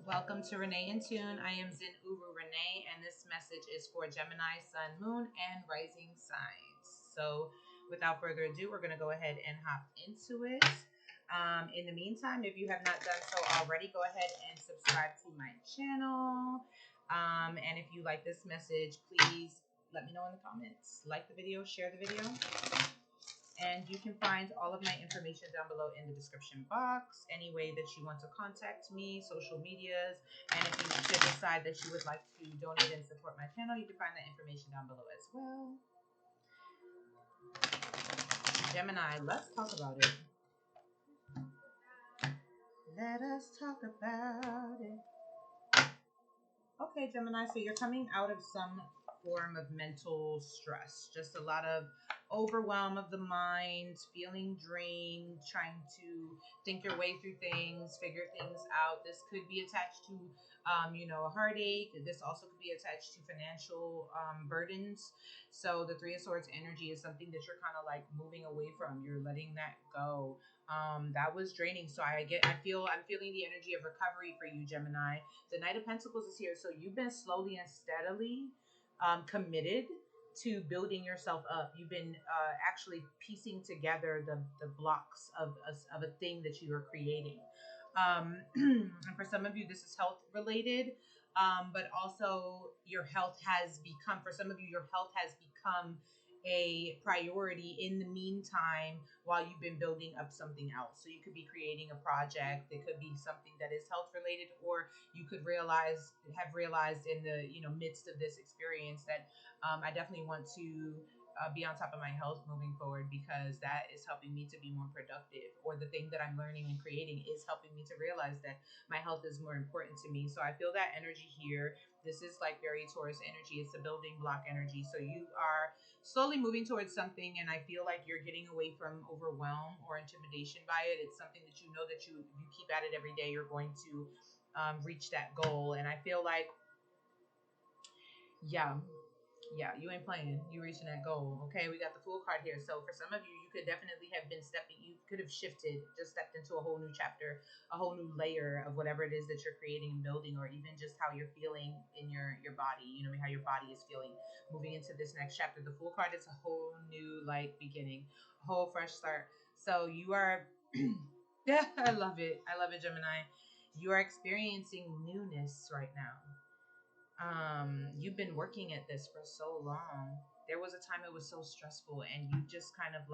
Welcome to Renee in Tune. I am Zin Uru Renee, and this message is for Gemini, Sun, Moon, and Rising signs. So, without further ado, we're going to go ahead and hop into it. In the meantime, if you have not done so already, go ahead and subscribe to my channel. And if you like this message, please let me know in the comments. Like the video, share the video. And you can find all of my information down below in the description box. Any way that you want to contact me, social medias, and if you should decide that you would like to donate and support my channel, you can find that information down below as well. Gemini, let's talk about it. Let us talk about it. Okay, Gemini, so you're coming out of some form of mental stress, just a lot of overwhelm of the mind, feeling drained, trying to think your way through things, figure things out. This could be attached to, a heartache. This also could be attached to financial burdens. So the Three of Swords energy is something that you're kind of like moving away from. You're letting that go. That was draining. So I'm feeling the energy of recovery for you, Gemini. The Knight of Pentacles is here. So you've been slowly and steadily committed to building yourself up. You've been actually piecing together the blocks of a thing that you are creating. And for some of you, this is health related, but also for some of you, your health has become a priority in the meantime while you've been building up something else. So you could be creating a project. It could be something that is health related, or you could have realized in the midst of this experience that I definitely want to be on top of my health moving forward, because that is helping me to be more productive, or the thing that I'm learning and creating is helping me to realize that my health is more important to me. So I feel that energy here. This is like very Taurus energy. It's a building block energy. So you are slowly moving towards something, and I feel like you're getting away from overwhelm or intimidation by it. It's something that you know that you keep at it every day, you're going to reach that goal. And I feel like, yeah, you ain't playing. You reaching that goal. Okay, we got the Fool card here. So for some of you, you could definitely have been you could have stepped into a whole new chapter, a whole new layer of whatever it is that you're creating and building, or even just how you're feeling in your body, how your body is feeling moving into this next chapter. The Fool card is a whole new beginning, a whole fresh start. So you are, yeah, I love it. I love it, Gemini. You are experiencing newness right now. You've been working at this for so long. There was a time it was so stressful, and you just kind of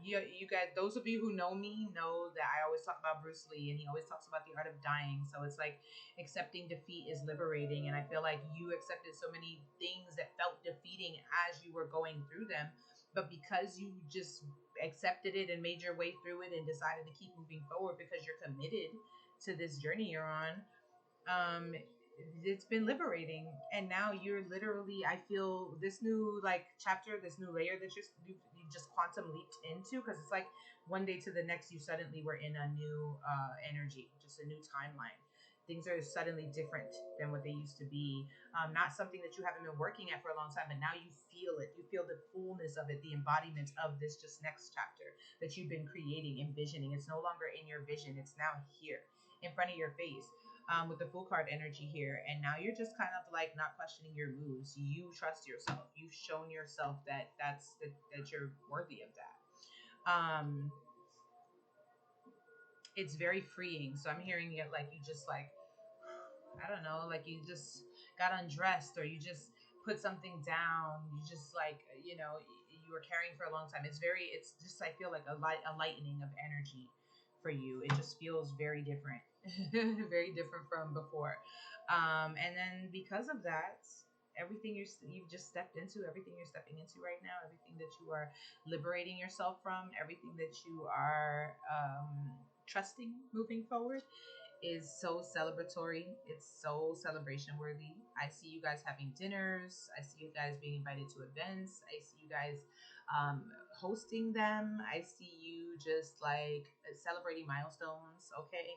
you guys, those of you who know me know that I always talk about Bruce Lee, and he always talks about the art of dying. So it's like accepting defeat is liberating, and I feel like you accepted so many things that felt defeating as you were going through them, but because you just accepted it and made your way through it and decided to keep moving forward because you're committed to this journey you're on, it's been liberating. And now you're literally, I feel this new chapter, this new layer that you just quantum leaped into, because it's like one day to the next you suddenly were in a new energy, just a new timeline. Things are suddenly different than what they used to be. Not something that you haven't been working at for a long time, but now you feel it. You feel the fullness of it, the embodiment of this just next chapter that you've been creating, envisioning. It's no longer in your vision, it's now here in front of your face. With the Fool card energy here, and now you're just kind of like not questioning your moves. You trust yourself. You've shown yourself that you're worthy of that. It's very freeing. So I'm hearing it like you just I don't know, like you just got undressed, or you just put something down. You just you were carrying for a long time. It's just, I feel like a lightening of energy for you. It just feels very different, very different from before. And then because of that, everything you've just stepped into, everything you're stepping into right now, everything that you are liberating yourself from, everything that you are trusting moving forward is so celebratory. It's so celebration worthy. I see you guys having dinners. I see you guys being invited to events. I see you guys hosting them. I see you just like celebrating milestones, okay?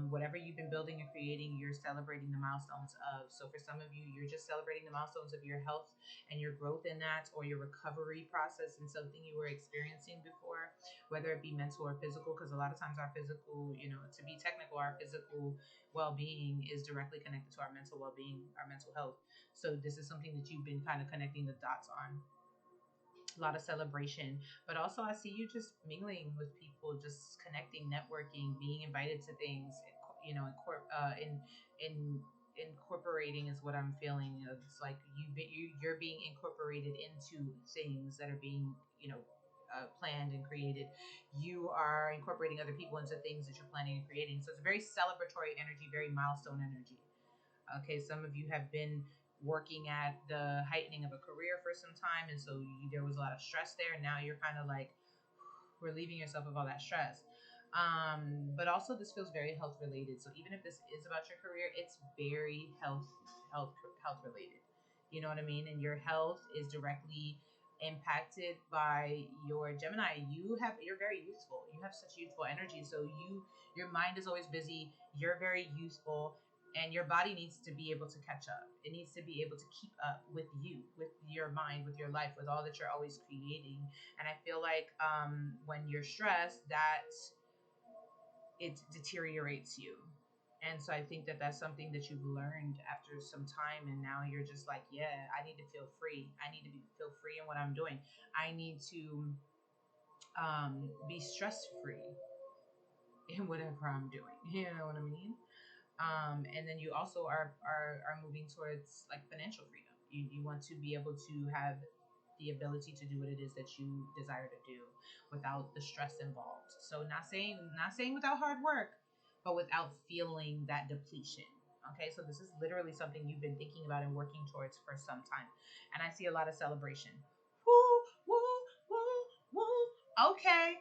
Whatever you've been building and creating, you're celebrating the milestones of. So for some of you, you're just celebrating the milestones of your health and your growth in that, or your recovery process in something you were experiencing before, whether it be mental or physical, because a lot of times our physical, to be technical, our physical well-being is directly connected to our mental well-being, our mental health. So this is something that you've been kind of connecting the dots on. A lot of celebration, but also I see you just mingling with people, just connecting, networking, being invited to things, in incorporating is what I'm feeling. It's like you're being incorporated into things that are being, planned and created. You are incorporating other people into things that you're planning and creating. So it's a very celebratory energy, very milestone energy. Okay, some of you have been working at the heightening of a career for some time, and so there was a lot of stress there. And now you're kind of like relieving yourself of all that stress. But also, this feels very health related. So even if this is about your career, it's very health health related. You know what I mean? And your health is directly impacted by your Gemini. You're very youthful. You have such youthful energy. So your mind is always busy. You're very youthful, and your body needs to be able to catch up. It needs to be able to keep up with you, with your mind, with your life, with all that you're always creating. And I feel like when you're stressed, that it deteriorates you. And so I think that that's something that you've learned after some time, and now you're just like, yeah, I need to feel free. I need to feel free in what I'm doing. I need to be stress free in whatever I'm doing. You know what I mean? And then you also are moving towards like financial freedom. You want to be able to have the ability to do what it is that you desire to do without the stress involved. So not saying without hard work, but without feeling that depletion. Okay, so this is literally something you've been thinking about and working towards for some time. And I see a lot of celebration. Woo, woo, woo, woo. Okay.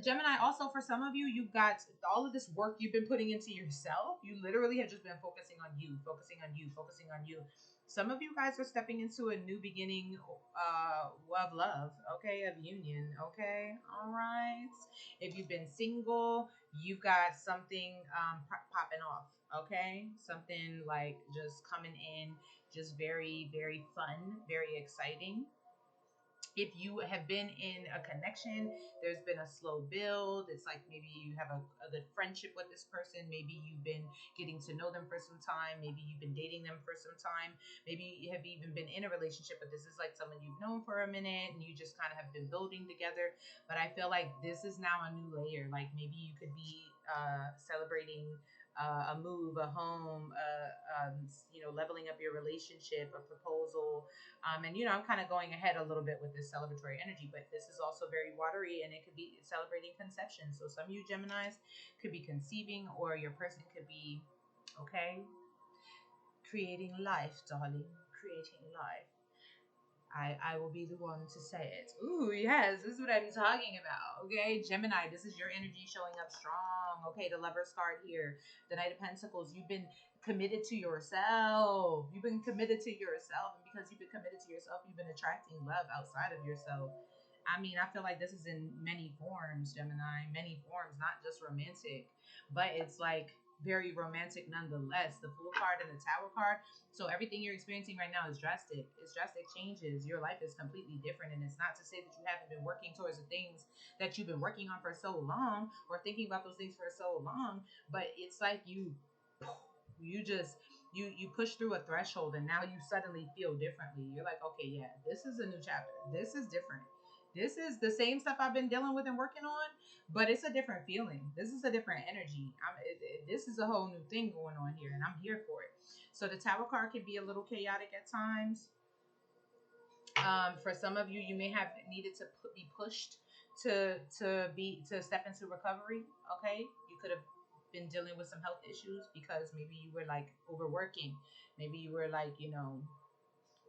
Gemini, also for some of you, you've got all of this work you've been putting into yourself. You literally have just been focusing on you, focusing on you, focusing on you. Some of you guys are stepping into a new beginning of love, okay, of union, okay, all right. If you've been single, you've got something popping off, okay, something like just coming in, just very, very fun, very exciting. If you have been in a connection, there's been a slow build. It's like maybe you have a good friendship with this person. Maybe you've been getting to know them for some time. Maybe you've been dating them for some time. Maybe you have even been in a relationship, but this is like someone you've known for a minute and you just kind of have been building together. But I feel like this is now a new layer. Like maybe you could be celebrating a move, a home, leveling up your relationship, a proposal, and I'm kind of going ahead a little bit with this celebratory energy, but this is also very watery, and it could be celebrating conception. So some of you Geminis could be conceiving, or your person could be, okay, creating life, darling, creating life. I will be the one to say it. Ooh, yes, this is what I'm talking about. Okay, Gemini, this is your energy showing up strong. Okay, the Lover's card here, the Knight of Pentacles. You've been committed to yourself. You've been committed to yourself, and because you've been committed to yourself, you've been attracting love outside of yourself. I mean, I feel like this is in many forms, Gemini, many forms, not just romantic, but it's like very romantic nonetheless. The Fool card and the Tower card. So everything you're experiencing right now is drastic. It's drastic changes. Your life is completely different. And it's not to say that you haven't been working towards the things that you've been working on for so long, or thinking about those things for so long, but it's like you push through a threshold, and now you suddenly feel differently. You're like, okay, yeah, this is a new chapter. This is different. This is the same stuff I've been dealing with and working on, but it's a different feeling. This is a different energy. This is a whole new thing going on here, and I'm here for it. So the Tower card can be a little chaotic at times. For some of you, you may have needed to be pushed to step into recovery. Okay, you could have been dealing with some health issues because maybe you were like overworking. Maybe you were like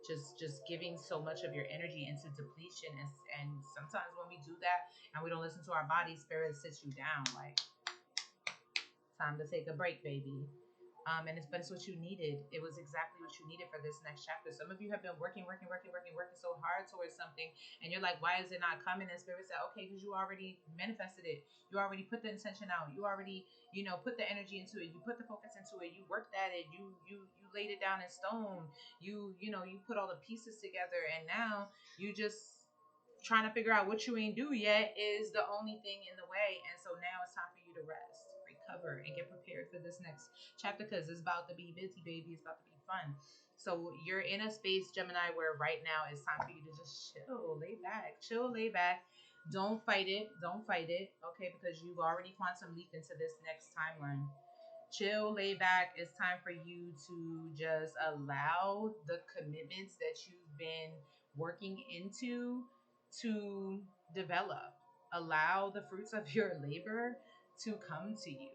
just giving so much of your energy into depletion, and sometimes when we do that and we don't listen to our body, spirit sits you down like time to take a break, baby. But it's what you needed. It was exactly what you needed for this next chapter. Some of you have been working so hard towards something, and you're like, why is it not coming? And Spirit said, okay, because you already manifested it. You already put the intention out. You already, put the energy into it. You put the focus into it. You worked at it. You laid it down in stone. You put all the pieces together, and now you just trying to figure out what you ain't do yet is the only thing in the way. And so now it's time for you to rest, recover, and get prepared for this next chapter, because it's about to be busy, baby. It's about to be fun. So you're in a space, Gemini, where right now it's time for you to just chill, lay back. Don't fight it. Don't fight it. Okay, because you've already quantum leaped into this next timeline. Chill, lay back. It's time for you to just allow the commitments that you've been working into to develop. Allow the fruits of your labor to come to you.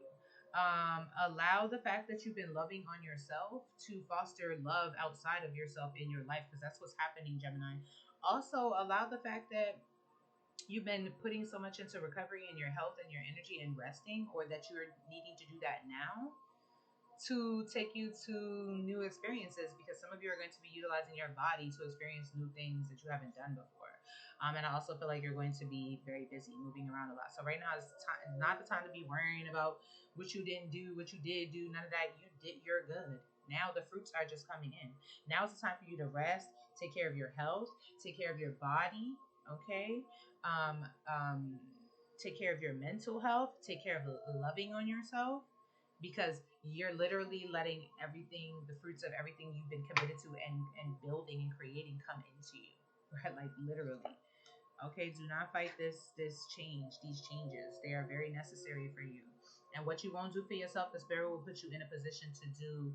Allow the fact that you've been loving on yourself to foster love outside of yourself in your life, because that's what's happening, Gemini. Also, allow the fact that you've been putting so much into recovery and your health and your energy and resting, or that you're needing to do that now, to take you to new experiences, because some of you are going to be utilizing your body to experience new things that you haven't done before. And I also feel like you're going to be very busy, moving around a lot. So right now is not the time to be worrying about what you didn't do, what you did do, none of that. You're good. Now the fruits are just coming in. Now is the time for you to rest, take care of your health, take care of your body, okay? Take care of your mental health, take care of loving on yourself, because you're literally letting everything, the fruits of everything you've been committed to and building and creating, come into you, right? Like literally. Okay, do not fight this change, these changes. They are very necessary for you. And what you won't do for yourself, the Spirit will put you in a position to do,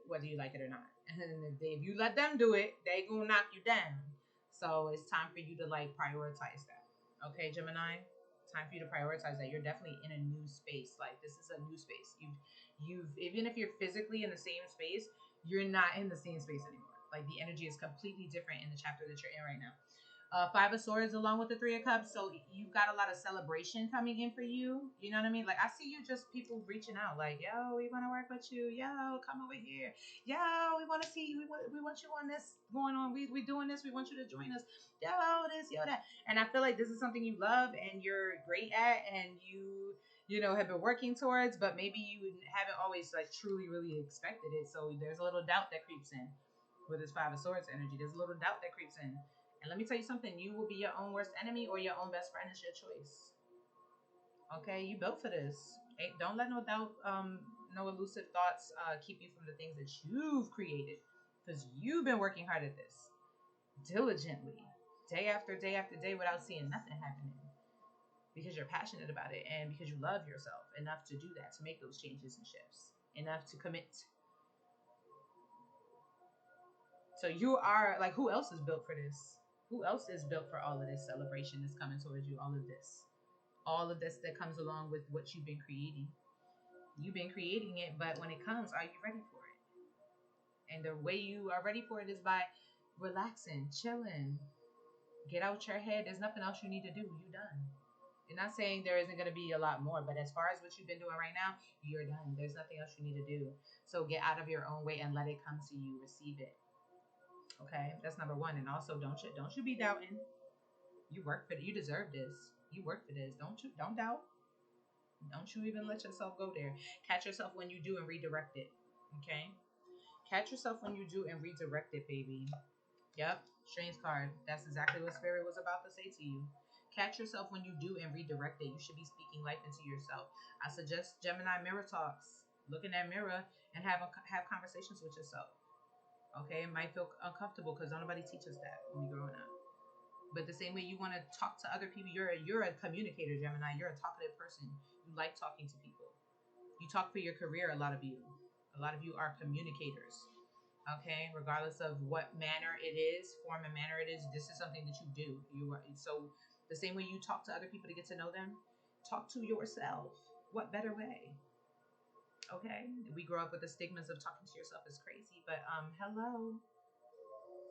whether you like it or not. And if you let them do it, they gonna knock you down. So it's time for you to like prioritize that. Okay, Gemini? Time for you to prioritize that. You're definitely in a new space. Like this is a new space. You've even if you're physically in the same space, you're not in the same space anymore. Like the energy is completely different in the chapter that you're in right now. Five of Swords along with the Three of Cups. So you've got a lot of celebration coming in for you. You know what I mean? Like I see you just people reaching out like, yo, we want to work with you. Yo, come over here. Yo, we want to see you. We want you on this going on. We doing this. We want you to join us. Yo, this, yo, that. And I feel like this is something you love and you're great at, and have been working towards, but maybe you haven't always like truly really expected it. So there's a little doubt that creeps in with this Five of Swords energy. There's a little doubt that creeps in. And let me tell you something, you will be your own worst enemy or your own best friend. It's your choice. Okay, you built for this. Hey, don't let no doubt, no elusive thoughts keep you from the things that you've created. Because you've been working hard at this diligently, day after day after day, without seeing nothing happening. Because you're passionate about it and because you love yourself enough to do that, to make those changes and shifts, enough to commit. So you are like, who else is built for this? Who else is built for all of this celebration that's coming towards you? All of this that comes along with what you've been creating. You've been creating it, but when it comes, are you ready for it? And the way you are ready for it is by relaxing, chilling. Get out your head. There's nothing else you need to do. You done. You're not saying there isn't going to be a lot more, but as far as what you've been doing right now, you're done. There's nothing else you need to do. So get out of your own way and let it come to you. Receive it. Okay, that's number one. And also, don't you be doubting. You work for it. You deserve this. You work for this. Don't doubt. Don't you even let yourself go there. Catch yourself when you do and redirect it. Okay? Catch yourself when you do and redirect it, baby. Yep. Strange card. That's exactly what Spirit was about to say to you. Catch yourself when you do and redirect it. You should be speaking life into yourself. I suggest Gemini mirror talks. Look in that mirror and have conversations with yourself. Okay? It might feel uncomfortable because nobody teaches that when you're growing up. But the same way you want to talk to other people, you're a communicator, Gemini. You're a talkative person. You like talking to people. You talk for your career, a lot of you. A lot of you are communicators. Okay, regardless of what manner it is, form and manner it is, this is something that you do. So the same way you talk to other people to get to know them, talk to yourself. What better way? Okay, we grow up with the stigmas of talking to yourself is crazy, but hello.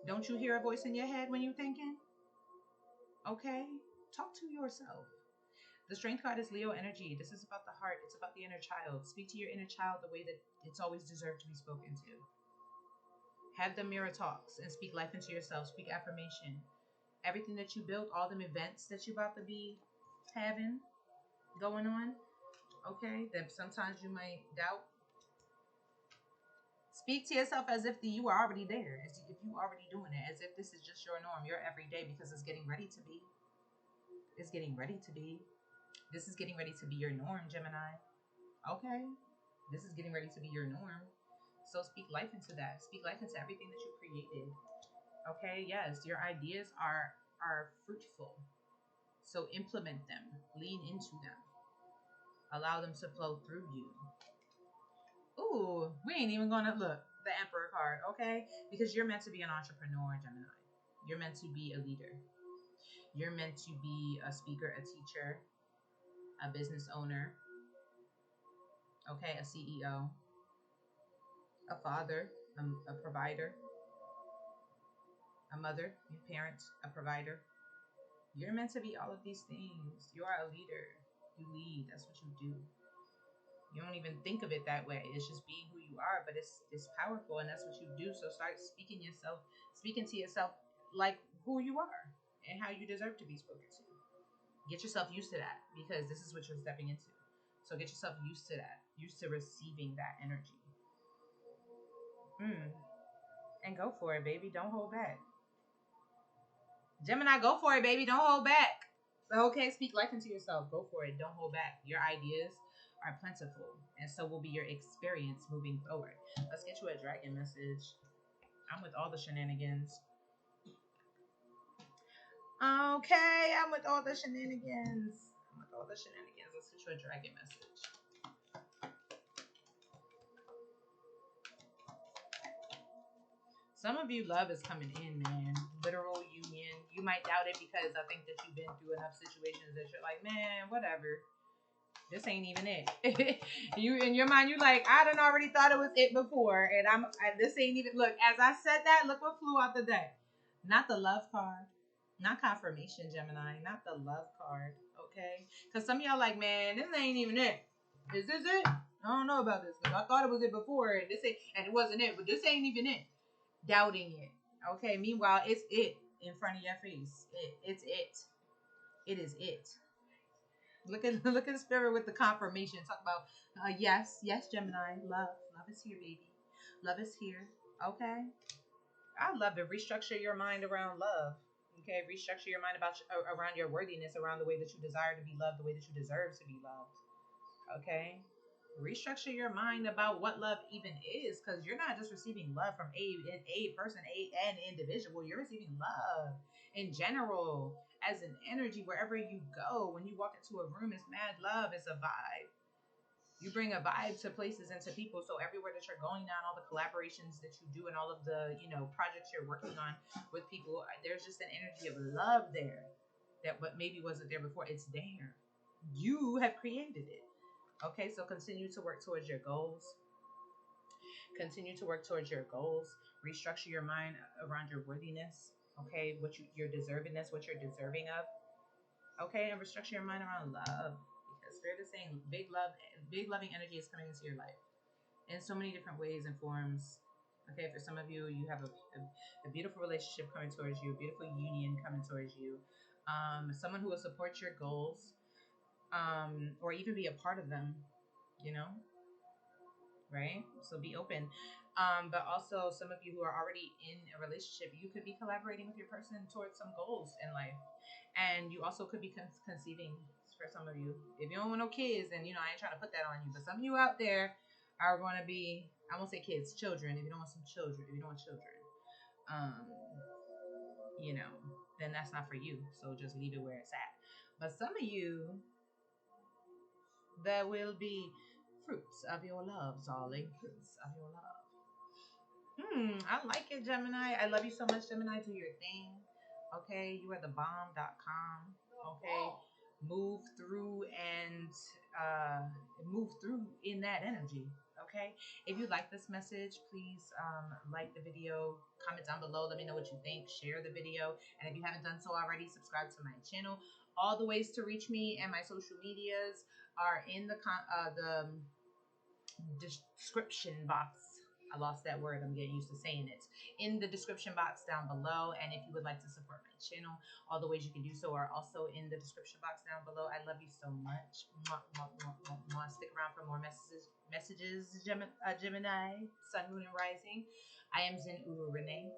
Don't you hear a voice in your head when you're thinking? Okay, talk to yourself. The Strength card is Leo energy. This is about the heart. It's about the inner child. Speak to your inner child the way that it's always deserved to be spoken to. Have the mirror talks and speak life into yourself. Speak affirmation. Everything that you built, all them events that you're about to be having going on, okay, that sometimes you might doubt. Speak to yourself as if you are already there, as if you already doing it, as if this is just your norm, your everyday, because it's getting ready to be. It's getting ready to be. This is getting ready to be your norm, Gemini. Okay? This is getting ready to be your norm. So speak life into that. Speak life into everything that you created. Okay? Yes, your ideas are fruitful. So implement them. Lean into them. Allow them to flow through you. Ooh, we ain't even gonna look the Emperor card, okay? Because you're meant to be an entrepreneur, Gemini. You're meant to be a leader. You're meant to be a speaker, a teacher, a business owner, okay, a CEO, a father, a provider, a mother, a parent, a provider. You're meant to be all of these things. You are a leader. You lead. That's what you do. You don't even think of it that way. It's just being who you are, but it's powerful, and that's what you do. So start speaking to yourself like who you are and how you deserve to be spoken to. Get yourself used to that, because this is what you're stepping into. So get yourself used to that, used to receiving that energy. And go for it, baby. Don't hold back. Gemini, go for it, baby. Don't hold back. Okay, speak life into yourself. Go for it. Don't hold back. Your ideas are plentiful, and so will be your experience moving forward. Let's get you a dragon message. I'm with all the shenanigans. Okay, I'm with all the shenanigans. Let's get you a dragon message. Some of you, love is coming in, man. Literal union. You might doubt it because I think that you've been through enough situations that you're like, man, whatever. This ain't even it. You in your mind, you like, I done already thought it was it before, and this ain't even. Look, as I said that, look what flew out the deck. Not the love card, not confirmation, Gemini. Not the love card. Okay, because some of y'all like, man, this ain't even it. Is this it? I don't know about this. I thought it was it before, and this ain't, and it wasn't it. But this ain't even it. Doubting it. Okay. Meanwhile, it's it in front of your face. It's it. It is it. Look at spirit with the confirmation. Talk about yes, Gemini. Love is here, baby. Love is here. Okay. I love it. Restructure your mind around love. Okay. Restructure your mind around your worthiness, around the way that you desire to be loved, the way that you deserve to be loved. Okay. Restructure your mind about what love even is, because you're not just receiving love from a person, an individual. You're receiving love in general, as an energy wherever you go. When you walk into a room, it's mad love. It's a vibe. You bring a vibe to places and to people. So everywhere that you're going down, all the collaborations that you do and all of the projects you're working on with people, there's just an energy of love there that what maybe wasn't there before. It's there. You have created it. Okay, so continue to work towards your goals. Continue to work towards your goals. Restructure your mind around your worthiness. Okay, your deservingness, what you're deserving of. Okay, and restructure your mind around love, because Spirit is saying big loving energy is coming into your life in so many different ways and forms. Okay, for some of you, you have a beautiful relationship coming towards you, a beautiful union coming towards you. Someone who will support your goals, or even be a part of them, right? So be open. But also, some of you who are already in a relationship, you could be collaborating with your person towards some goals in life. And you also could be conceiving, for some of you. If you don't want no kids, then, I ain't trying to put that on you. But some of you out there are going to be, I won't say kids, children. If you don't want some children, if you don't want children, then that's not for you. So just leave it where it's at. But some of you, there will be fruits of your love, darling. Fruits of your love. I like it, Gemini. I love you so much, Gemini. Do your thing. Okay, you are the bomb.com. Okay, move through in that energy. Okay. If you like this message, please like the video, comment down below. Let me know what you think. Share the video. And if you haven't done so already, subscribe to my channel. All the ways to reach me and my social medias are in the description box. I lost that word. I'm getting used to saying it. In the description box down below. And if you would like to support my channel, all the ways you can do so are also in the description box down below. I love you so much. Mwah, mwah, mwah, mwah, mwah. Stick around for more messages, Gemini, Sun, Moon, and Rising. I am Zin Uru Renee.